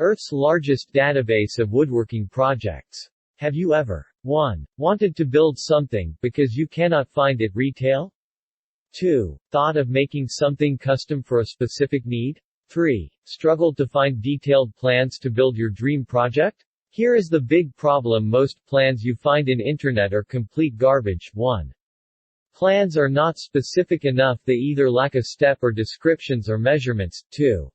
Earth's largest database of woodworking projects. Have you ever 1. Wanted to build something, because you cannot find it retail? 2. Thought of making something custom for a specific need? 3. Struggled to find detailed plans to build your dream project? Here is the big problem: most plans you find in internet are complete garbage. 1. Plans are not specific enough, they either lack a step or descriptions or measurements. 2.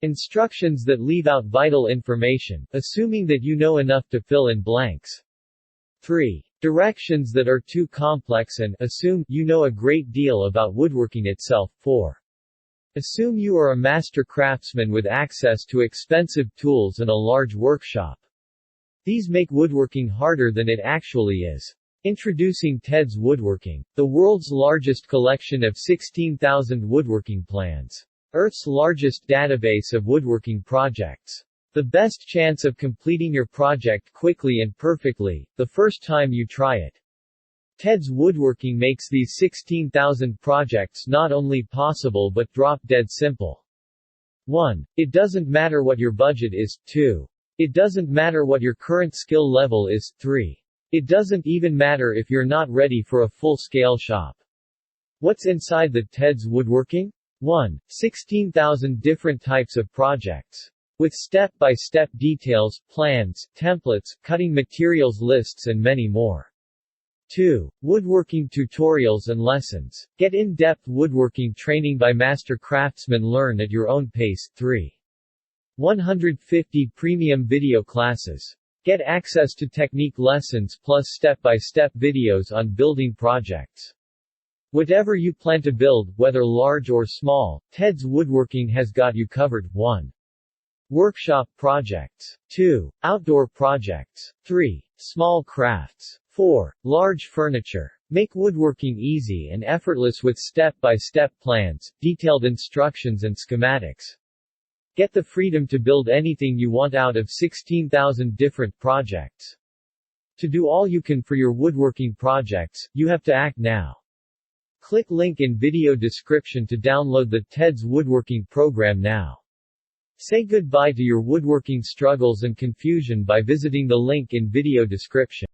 Instructions that leave out vital information, assuming that you know enough to fill in blanks. 3. Directions that are too complex and assume you know a great deal about woodworking itself. 4. Assume you are a master craftsman with access to expensive tools and a large workshop. These make woodworking harder than it actually is. Introducing Tedswoodworking, the world's largest collection of 16,000 woodworking plans. Earth's largest database of woodworking projects. The best chance of completing your project quickly and perfectly, the first time you try it. Tedswoodworking makes these 16,000 projects not only possible but drop-dead simple. 1. It doesn't matter what your budget is. 2. It doesn't matter what your current skill level is. 3. It doesn't even matter if you're not ready for a full-scale shop. What's inside the Tedswoodworking? 1. 16,000 different types of projects. With step-by-step details, plans, templates, cutting materials lists and many more. 2. Woodworking tutorials and lessons. Get in-depth woodworking training by master craftsmen. Learn at your own pace. 3. 150 premium video classes. Get access to technique lessons plus step-by-step videos on building projects. Whatever you plan to build, whether large or small, Tedswoodworking has got you covered. 1. Workshop projects. 2. Outdoor projects. 3. Small crafts. 4. Large furniture. Make woodworking easy and effortless with step-by-step plans, detailed instructions and schematics. Get the freedom to build anything you want out of 16,000 different projects. To do all you can for your woodworking projects, you have to act now. Click link in video description to download the Tedswoodworking program now. Say goodbye to your woodworking struggles and confusion by visiting the link in video description.